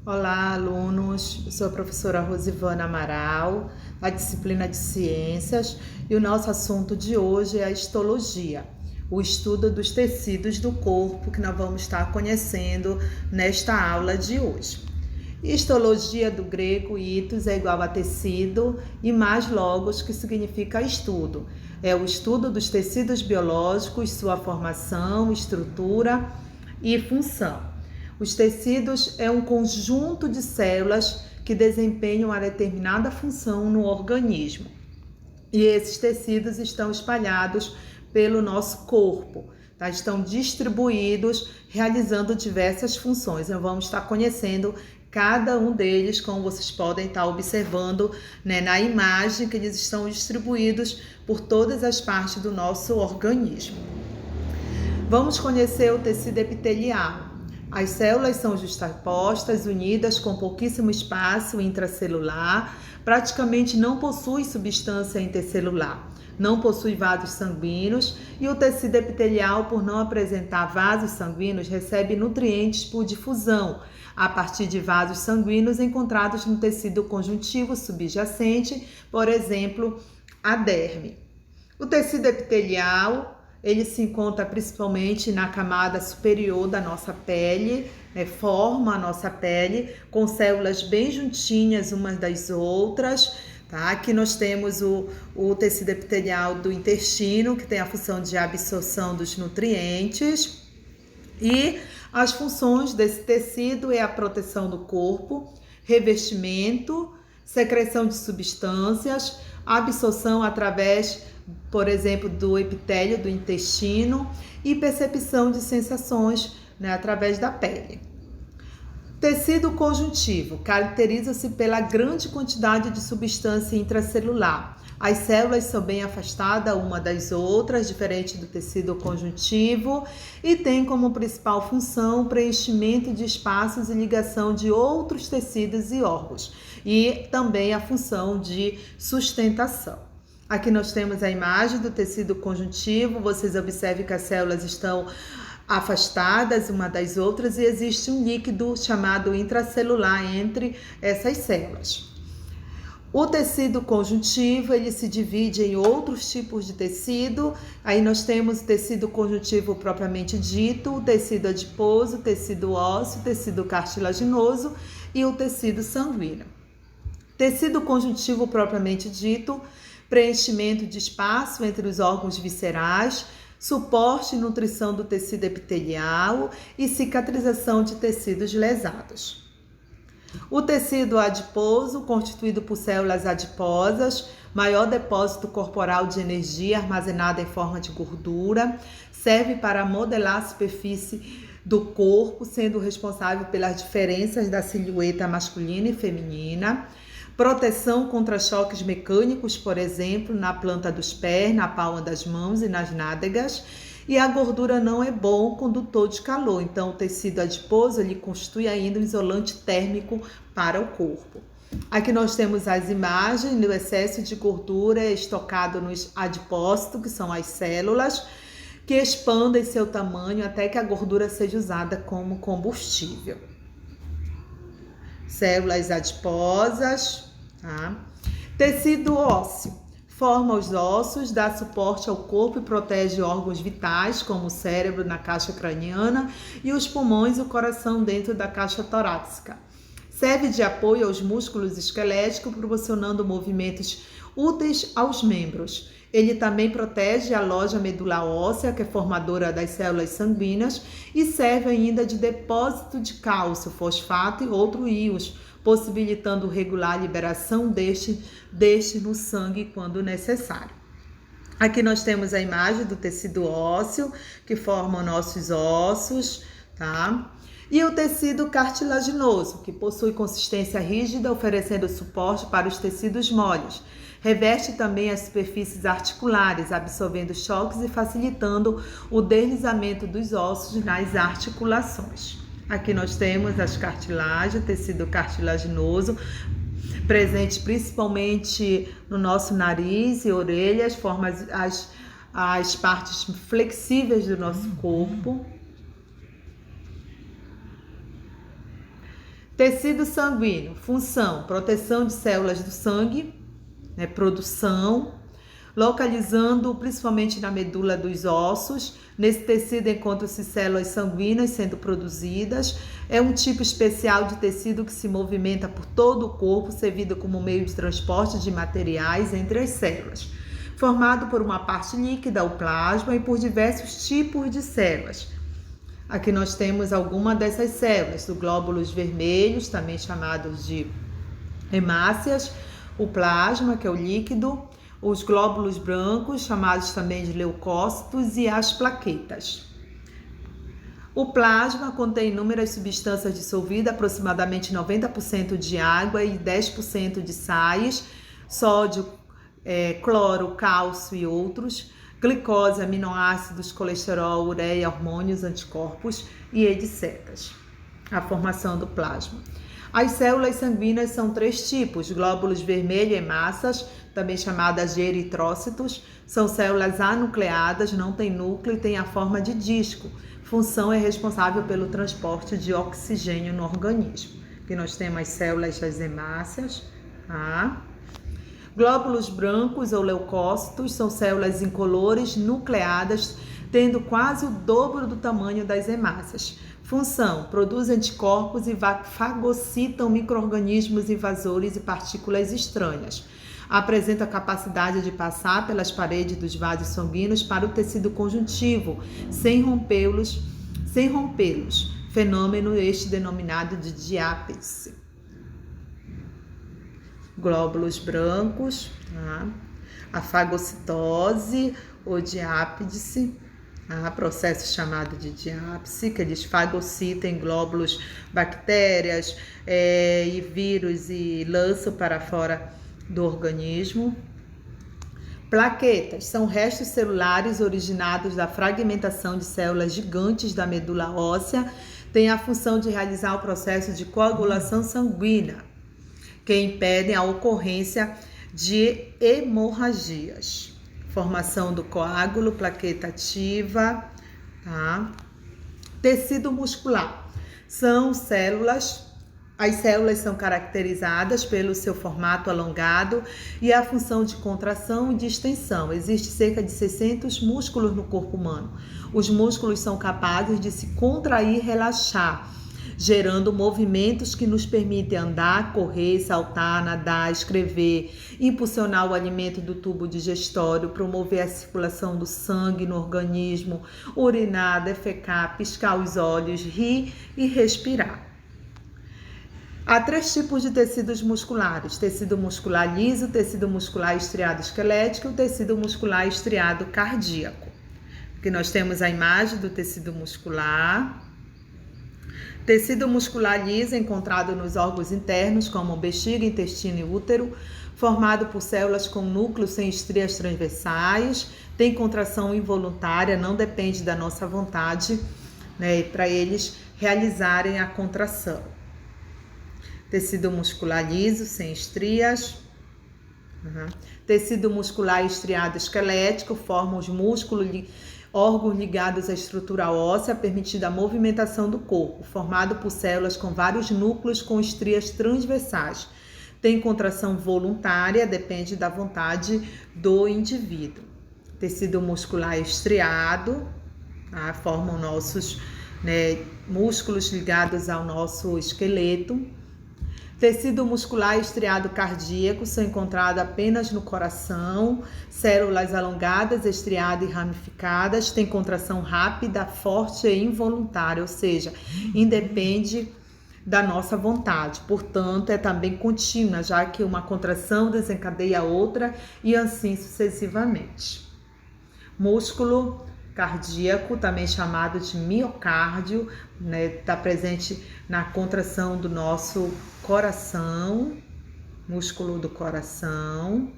Olá, alunos. Eu sou a professora Rosivana Amaral, da disciplina de Ciências, e o nosso assunto de hoje é a histologia, o estudo dos tecidos do corpo que nós vamos estar conhecendo nesta aula de hoje. Histologia do grego hitos é igual a tecido e mais logos, que significa estudo. É o estudo dos tecidos biológicos, sua formação, estrutura e função. Os tecidos é um conjunto de células que desempenham uma determinada função no organismo. E esses tecidos estão espalhados pelo nosso corpo, tá? Estão distribuídos, realizando diversas funções. Nós vamos estar conhecendo cada um deles, como vocês podem estar observando, né, na imagem, que eles estão distribuídos por todas as partes do nosso organismo. Vamos conhecer o tecido epitelial. As células são justapostas, unidas com pouquíssimo espaço intracelular, praticamente não possui substância intercelular, não possui vasos sanguíneos e o tecido epitelial, por não apresentar vasos sanguíneos, recebe nutrientes por difusão, a partir de vasos sanguíneos encontrados no tecido conjuntivo subjacente, por exemplo, a derme. O tecido epitelial, ele se encontra principalmente na camada superior da nossa pele, né, forma a nossa pele com células bem juntinhas umas das outras. Tá? Aqui nós temos o tecido epitelial do intestino, que tem a função de absorção dos nutrientes. E as funções desse tecido é a proteção do corpo, revestimento, secreção de substâncias, absorção através, por exemplo, do epitélio do intestino e percepção de sensações, né, através da pele. Tecido conjuntivo caracteriza-se pela grande quantidade de substância intracelular. As células são bem afastadas uma das outras, diferente do tecido conjuntivo, e tem como principal função o preenchimento de espaços e ligação de outros tecidos e órgãos, e também a função de sustentação. Aqui nós temos a imagem do tecido conjuntivo. Vocês observem que as células estão afastadas uma das outras e existe um líquido chamado intracelular entre essas células. O tecido conjuntivo, ele se divide em outros tipos de tecido. Aí nós temos o tecido conjuntivo propriamente dito, o tecido adiposo, o tecido ósseo, o tecido cartilaginoso e o tecido sanguíneo. Tecido conjuntivo propriamente dito, preenchimento de espaço entre os órgãos viscerais, suporte e nutrição do tecido epitelial e cicatrização de tecidos lesados. O tecido adiposo, constituído por células adiposas, maior depósito corporal de energia armazenada em forma de gordura, serve para modelar a superfície do corpo, sendo responsável pelas diferenças da silhueta masculina e feminina. Proteção contra choques mecânicos, por exemplo, na planta dos pés, na palma das mãos e nas nádegas. E a gordura não é bom condutor de calor, então o tecido adiposo, ele constitui ainda um isolante térmico para o corpo. Aqui nós temos as imagens do excesso de gordura estocado nos adipócitos, que são as células, que expandem seu tamanho até que a gordura seja usada como combustível. Células adiposas, tá? Tecido ósseo. Forma os ossos, dá suporte ao corpo e protege órgãos vitais, como o cérebro na caixa craniana e os pulmões e o coração dentro da caixa torácica. Serve de apoio aos músculos esqueléticos, proporcionando movimentos úteis aos membros. Ele também protege a loja medular óssea, que é formadora das células sanguíneas, e serve ainda de depósito de cálcio, fosfato e outros íons, possibilitando regular a liberação deste no sangue quando necessário. Aqui nós temos a imagem do tecido ósseo, que forma nossos ossos, tá? E o tecido cartilaginoso, que possui consistência rígida, oferecendo suporte para os tecidos moles. Reveste também as superfícies articulares, absorvendo choques e facilitando o deslizamento dos ossos nas articulações. Aqui nós temos as cartilagens, tecido cartilaginoso, presente principalmente no nosso nariz e orelhas, forma as partes flexíveis do nosso corpo. Tecido sanguíneo, função, proteção de células do sangue, né, produção, localizando principalmente na medula dos ossos. Nesse tecido encontram-se células sanguíneas sendo produzidas. É um tipo especial de tecido que se movimenta por todo o corpo, servindo como meio de transporte de materiais entre as células. Formado por uma parte líquida, o plasma, e por diversos tipos de células. Aqui nós temos algumas dessas células, os glóbulos vermelhos, também chamados de hemácias, o plasma, que é o líquido, os glóbulos brancos, chamados também de leucócitos, e as plaquetas. O plasma contém inúmeras substâncias dissolvidas, aproximadamente 90% de água e 10% de sais, sódio, cloro, cálcio e outros, glicose, aminoácidos, colesterol, ureia, hormônios, anticorpos e etc. A formação do plasma. As células sanguíneas são 3 tipos: glóbulos vermelhos e hemácias, também chamadas de eritrócitos. São células anucleadas, não têm núcleo e têm a forma de disco. Função é responsável pelo transporte de oxigênio no organismo. Aqui nós temos as células das hemácias, tá? Glóbulos brancos ou leucócitos são células incolores nucleadas, tendo quase o dobro do tamanho das hemácias. Função: produzem anticorpos e fagocitam micro-organismos invasores e partículas estranhas. Apresenta a capacidade de passar pelas paredes dos vasos sanguíneos para o tecido conjuntivo, sem rompê-los, fenômeno este denominado de diápse. Glóbulos brancos, tá? A fagocitose ou diápse, tá? Processo chamado de diápse, que eles fagocitam em glóbulos, bactérias e vírus e lançam para fora do organismo. Plaquetas são restos celulares originados da fragmentação de células gigantes da medula óssea, têm a função de realizar o processo de coagulação sanguínea, que impedem a ocorrência de hemorragias. Formação do coágulo, plaqueta ativa, tá? Tecido muscular. As células são caracterizadas pelo seu formato alongado e a função de contração e de extensão. Existe cerca de 600 músculos no corpo humano. Os músculos são capazes de se contrair e relaxar, gerando movimentos que nos permitem andar, correr, saltar, nadar, escrever, impulsionar o alimento do tubo digestório, promover a circulação do sangue no organismo, urinar, defecar, piscar os olhos, rir e respirar. Há 3 tipos de tecidos musculares: tecido muscular liso, tecido muscular estriado esquelético e o tecido muscular estriado cardíaco. Aqui nós temos a imagem do tecido muscular. Tecido muscular liso encontrado nos órgãos internos, como bexiga, intestino e útero, formado por células com núcleo sem estrias transversais, tem contração involuntária, não depende da nossa vontade, né, para eles realizarem a contração. Tecido muscular liso, sem estrias. Tecido muscular estriado esquelético, forma os músculos, órgãos ligados à estrutura óssea, permitindo a movimentação do corpo, formado por células com vários núcleos com estrias transversais. Tem contração voluntária, depende da vontade do indivíduo. Tecido muscular estriado, tá? Formam nossos músculos ligados ao nosso esqueleto. Tecido muscular estriado cardíaco são encontrados apenas no coração, células alongadas, estriadas e ramificadas, tem contração rápida, forte e involuntária, ou seja, independe da nossa vontade, portanto é também contínua, já que uma contração desencadeia a outra e assim sucessivamente. Músculo cardíaco, também chamado de miocárdio, está presente na contração do nosso coração, músculo do coração.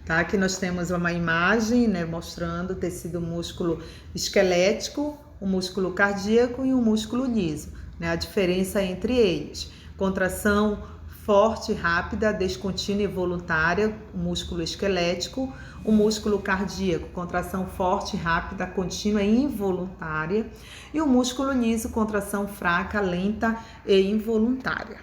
Tá? Aqui nós temos uma imagem, mostrando o tecido músculo esquelético, o músculo cardíaco e o músculo liso, a diferença entre eles. Contração forte, rápida, descontínua e voluntária, o músculo esquelético, o músculo cardíaco, contração forte, rápida, contínua e involuntária, e o músculo liso, contração fraca, lenta e involuntária.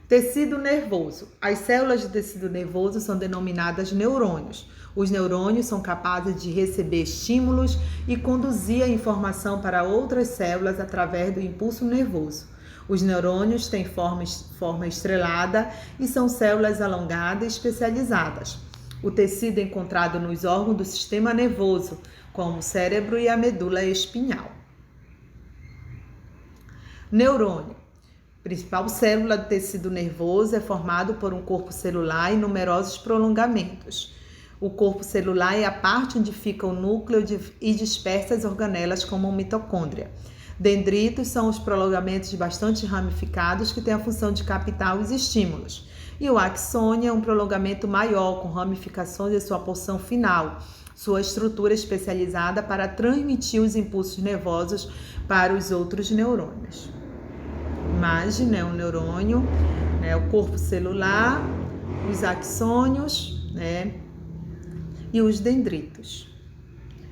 Tecido nervoso. As células de tecido nervoso são denominadas neurônios. Os neurônios são capazes de receber estímulos e conduzir a informação para outras células através do impulso nervoso. Os neurônios têm forma estrelada e são células alongadas e especializadas. O tecido é encontrado nos órgãos do sistema nervoso, como o cérebro e a medula espinhal. Neurônio. Principal célula do tecido nervoso é formado por um corpo celular e numerosos prolongamentos. O corpo celular é a parte onde fica o núcleo e dispersas organelas como a mitocôndria. Dendritos são os prolongamentos bastante ramificados que têm a função de captar os estímulos. E o axônio é um prolongamento maior, com ramificações em sua porção final, sua estrutura especializada para transmitir os impulsos nervosos para os outros neurônios. Imagem, né? Um neurônio, né? O corpo celular, os axônios, né? E os dendritos.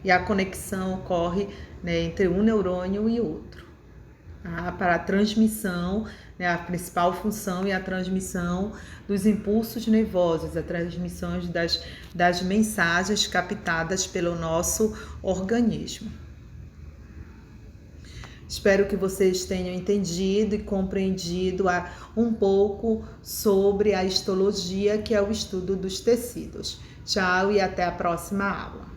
E a conexão ocorre, né, entre um neurônio e outro. Para a transmissão, né, a principal função é a transmissão dos impulsos nervosos, a transmissão das mensagens captadas pelo nosso organismo. Espero que vocês tenham entendido e compreendido um pouco sobre a histologia, que é o estudo dos tecidos. Tchau e até a próxima aula.